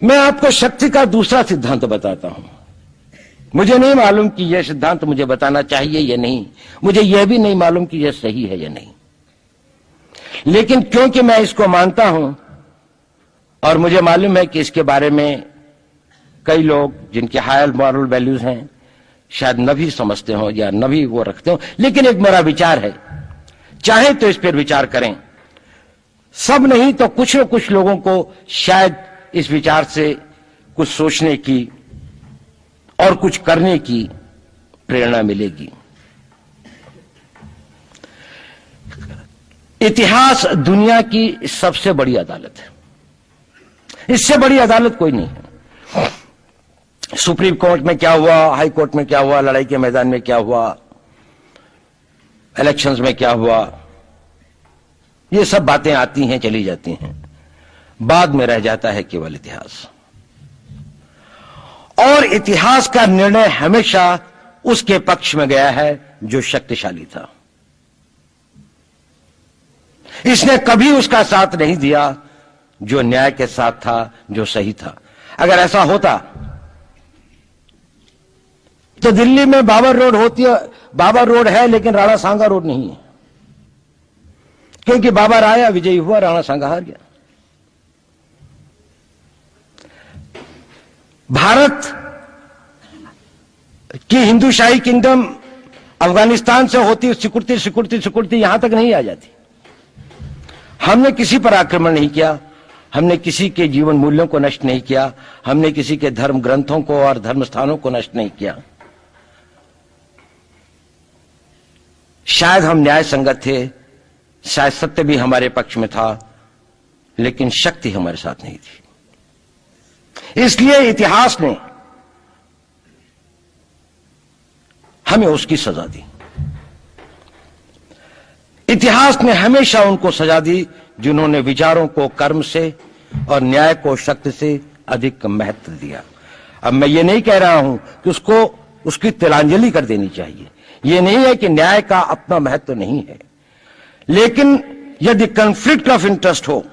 मैं आपको शक्ति का दूसरा सिद्धांत बताता हूं। मुझे नहीं मालूम कि यह सिद्धांत मुझे बताना चाहिए या नहीं, मुझे यह भी नहीं मालूम कि यह सही है या नहीं, लेकिन क्योंकि मैं इसको मानता हूं और मुझे मालूम है कि इसके बारे में कई लोग जिनके हायर मॉरल वैल्यूज हैं शायद न भी समझते हो या न भी वो रखते हो, लेकिन एक मेरा विचार है, चाहे तो इस पर विचार करें। सब नहीं तो कुछ न कुछ लोगों को शायद इस विचार से कुछ सोचने की और कुछ करने की प्रेरणा मिलेगी। इतिहास दुनिया की सबसे बड़ी अदालत है, इससे बड़ी अदालत कोई नहीं है। सुप्रीम कोर्ट में क्या हुआ, हाई कोर्ट में क्या हुआ, लड़ाई के मैदान में क्या हुआ, इलेक्शंस में क्या हुआ, ये सब बातें आती हैं चली जाती हैं, बाद में रह जाता है केवल इतिहास। और इतिहास का निर्णय हमेशा उसके पक्ष में गया है जो शक्तिशाली था। इसने कभी उसका साथ नहीं दिया जो न्याय के साथ था, जो सही था। अगर ऐसा होता तो दिल्ली में बाबर रोड होती है, बाबर रोड है लेकिन राणा सांगा रोड नहीं है, क्योंकि बाबर आया, विजयी हुआ, राणा सांगा हार गया। भारत की हिंदूशाही किंगडम अफगानिस्तान से होती सिकुड़ती सिकुड़ती सिकुड़ती यहां तक नहीं आ जाती। हमने किसी पर आक्रमण नहीं किया, हमने किसी के जीवन मूल्यों को नष्ट नहीं किया, हमने किसी के धर्म ग्रंथों को और धर्म स्थानों को नष्ट नहीं किया। शायद हम न्याय संगत थे, शायद सत्य भी हमारे पक्ष में था, लेकिन शक्ति हमारे साथ नहीं थी। इसलिए इतिहास ने हमें उसकी सजा दी। इतिहास ने हमेशा उनको सजा दी जिन्होंने विचारों को कर्म से और न्याय को शक्ति से अधिक महत्व दिया। अब मैं ये नहीं कह रहा हूं कि उसको उसकी तिलांजलि कर देनी चाहिए, ये नहीं है कि न्याय का अपना महत्व नहीं है, लेकिन यदि कॉन्फ्लिक्ट ऑफ इंटरेस्ट हो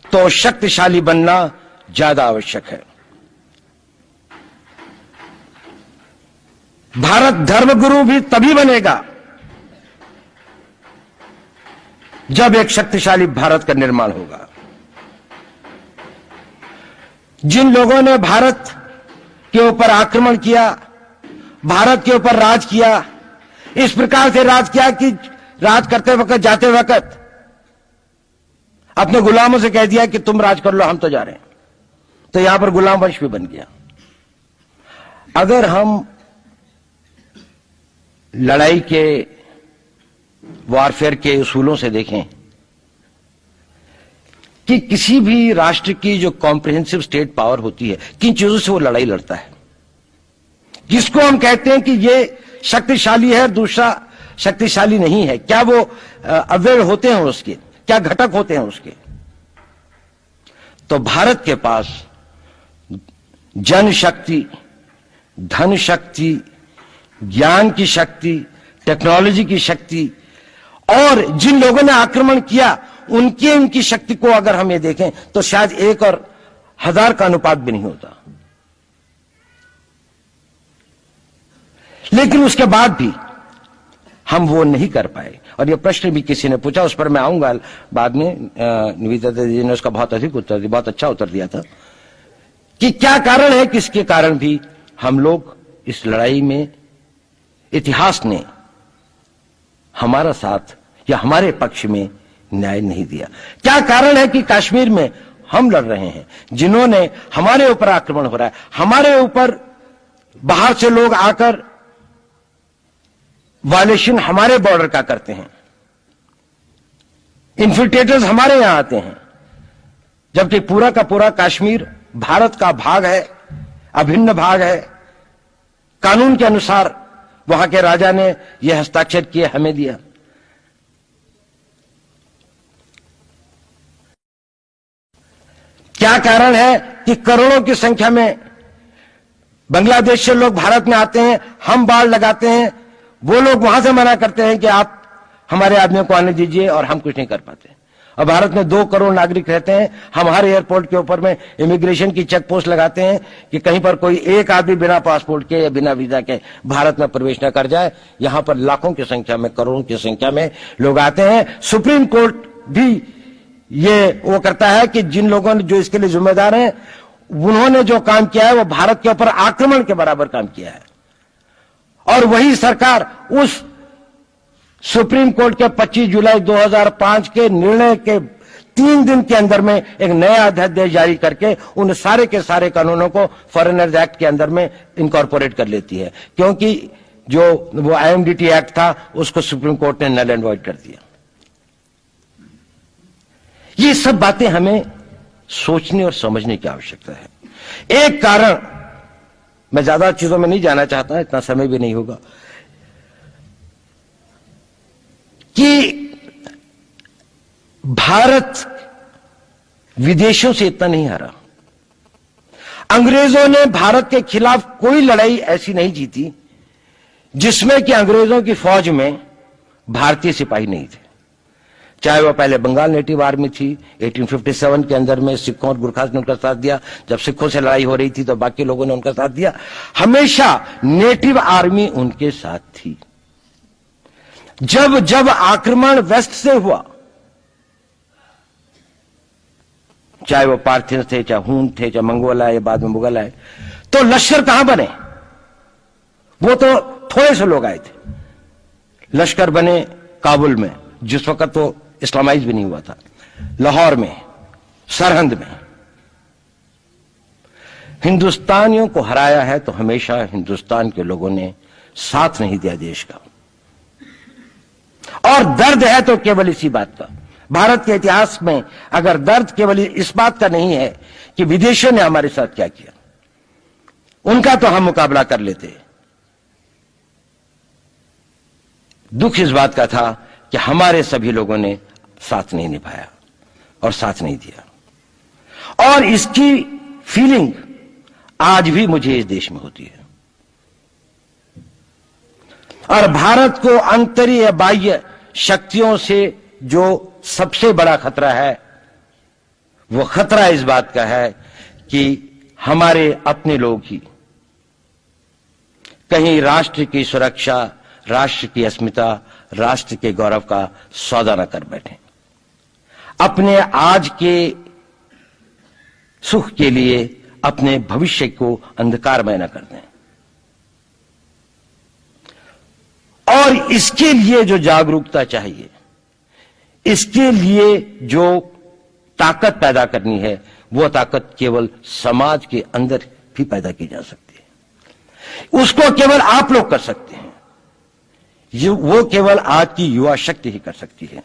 तो शक्तिशाली बनना ज्यादा आवश्यक है। भारत धर्मगुरु भी तभी बनेगा जब एक शक्तिशाली भारत का निर्माण होगा। जिन लोगों ने भारत के ऊपर आक्रमण किया, भारत के ऊपर राज किया, इस प्रकार से राज किया कि राज करते वक्त, जाते वक्त अपने गुलामों से कह दिया कि तुम राज कर लो, हम तो जा रहे हैं, तो यहां पर गुलाम वंश भी बन गया। अगर हम लड़ाई के वॉरफेयर के उसूलों से देखें कि किसी भी राष्ट्र की जो कॉम्प्रिहेंसिव स्टेट पावर होती है, किन चीजों से वो लड़ाई लड़ता है, जिसको हम कहते हैं कि ये शक्तिशाली है, दूसरा शक्तिशाली नहीं है, क्या वो अवयव होते हैं उसके, क्या घटक होते हैं उसके। तो भारत के पास जनशक्ति, धन शक्ति, ज्ञान की शक्ति, टेक्नोलॉजी की शक्ति, और जिन लोगों ने आक्रमण किया उनकी शक्ति को अगर हम ये देखें तो शायद 1 और 1000 का अनुपात भी नहीं होता। लेकिन उसके बाद भी हम वो नहीं कर पाए। और ये प्रश्न भी किसी ने पूछा, उस पर मैं आऊंगा बाद में। निवेदिता जी ने उसका बहुत अधिक उत्तर दिया, बहुत अच्छा उत्तर दिया था कि क्या कारण है, किसके कारण भी हम लोग इस लड़ाई में इतिहास ने हमारा साथ या हमारे पक्ष में न्याय नहीं दिया। क्या कारण है कि कश्मीर में हम लड़ रहे हैं, जिन्होंने हमारे ऊपर आक्रमण हो रहा है, हमारे ऊपर बाहर से लोग आकर वायलेशन हमारे बॉर्डर का करते हैं, इन्फिल्ट्रेटर्स हमारे यहां आते हैं, जबकि पूरा का पूरा कश्मीर भारत का भाग है, अभिन्न भाग है। कानून के अनुसार वहां के राजा ने यह हस्ताक्षर किए, हमें दिया। क्या कारण है कि करोड़ों की संख्या में बांग्लादेश से लोग भारत में आते हैं, हम बाड़ लगाते हैं, वो लोग वहां से मना करते हैं कि आप हमारे आदमियों को आने दीजिए, और हम कुछ नहीं कर पाते। और भारत में 2 करोड़ नागरिक रहते हैं। हम हर एयरपोर्ट के ऊपर में इमिग्रेशन की चेक पोस्ट लगाते हैं कि कहीं पर कोई एक आदमी बिना पासपोर्ट के या बिना वीजा के भारत में प्रवेश न कर जाए। यहां पर लाखों की संख्या में, करोड़ों की संख्या में लोग आते हैं। सुप्रीम कोर्ट भी ये वो करता है कि जिन लोगों ने, जो इसके लिए जिम्मेदार हैं, उन्होंने जो काम किया है वो भारत के ऊपर आक्रमण के बराबर काम किया है। और वही सरकार उस सुप्रीम कोर्ट के 25 जुलाई 2005 के निर्णय के 3 दिन के अंदर में एक नया अध्यादेश जारी करके उन सारे के सारे कानूनों को फॉरेनर्स एक्ट के अंदर में इनकॉर्पोरेट कर लेती है, क्योंकि जो वो आईएमडीटी एक्ट था उसको सुप्रीम कोर्ट ने नल एंड वॉइड कर दिया। ये सब बातें हमें सोचने और समझने की आवश्यकता है। एक कारण, मैं ज्यादा चीजों में नहीं जाना चाहता, इतना समय भी नहीं होगा, कि भारत विदेशों से इतना नहीं हारा। अंग्रेजों ने भारत के खिलाफ कोई लड़ाई ऐसी नहीं जीती जिसमें कि अंग्रेजों की फौज में भारतीय सिपाही नहीं थे। चाहे वह पहले बंगाल नेटिव आर्मी थी, 1857 के अंदर में सिखों और गुरखास ने उनका साथ दिया। जब सिखों से लड़ाई हो रही थी तो बाकी लोगों ने उनका साथ दिया। हमेशा नेटिव आर्मी उनके साथ थी। जब जब आक्रमण वेस्ट से हुआ, चाहे वो पार्थियन थे, चाहे हून थे, चाहे मंगोल आए, बाद में मुगल आए, तो लश्कर कहां बने? वो तो थोड़े से लोग आए थे। लश्कर बने काबुल में, जिस वक्त तो इस्लामाइज भी नहीं हुआ था, लाहौर में, सरहंद में। हिंदुस्तानियों को हराया है तो हमेशा हिंदुस्तान के लोगों ने साथ नहीं दिया देश का। और दर्द है तो केवल इसी बात का। भारत के इतिहास में अगर दर्द केवल इस बात का नहीं है कि विदेशियों ने हमारे साथ क्या किया, उनका तो हम मुकाबला कर लेते। दुख इस बात का था कि हमारे सभी लोगों ने साथ नहीं निभाया और साथ नहीं दिया। और इसकी फीलिंग आज भी मुझे इस देश में होती है। और भारत को आंतरिक बाह्य शक्तियों से जो सबसे बड़ा खतरा है, वो खतरा इस बात का है कि हमारे अपने लोग ही कहीं राष्ट्र की सुरक्षा, राष्ट्र की अस्मिता, राष्ट्र के गौरव का सौदा न कर बैठे, अपने आज के सुख के लिए अपने भविष्य को अंधकारमय न कर दें। और इसके लिए जो जागरूकता चाहिए, इसके लिए जो ताकत पैदा करनी है, वो ताकत केवल समाज के अंदर भी पैदा की जा सकती है। उसको केवल आप लोग कर सकते हैं। वो केवल आज की युवा शक्ति ही कर सकती है।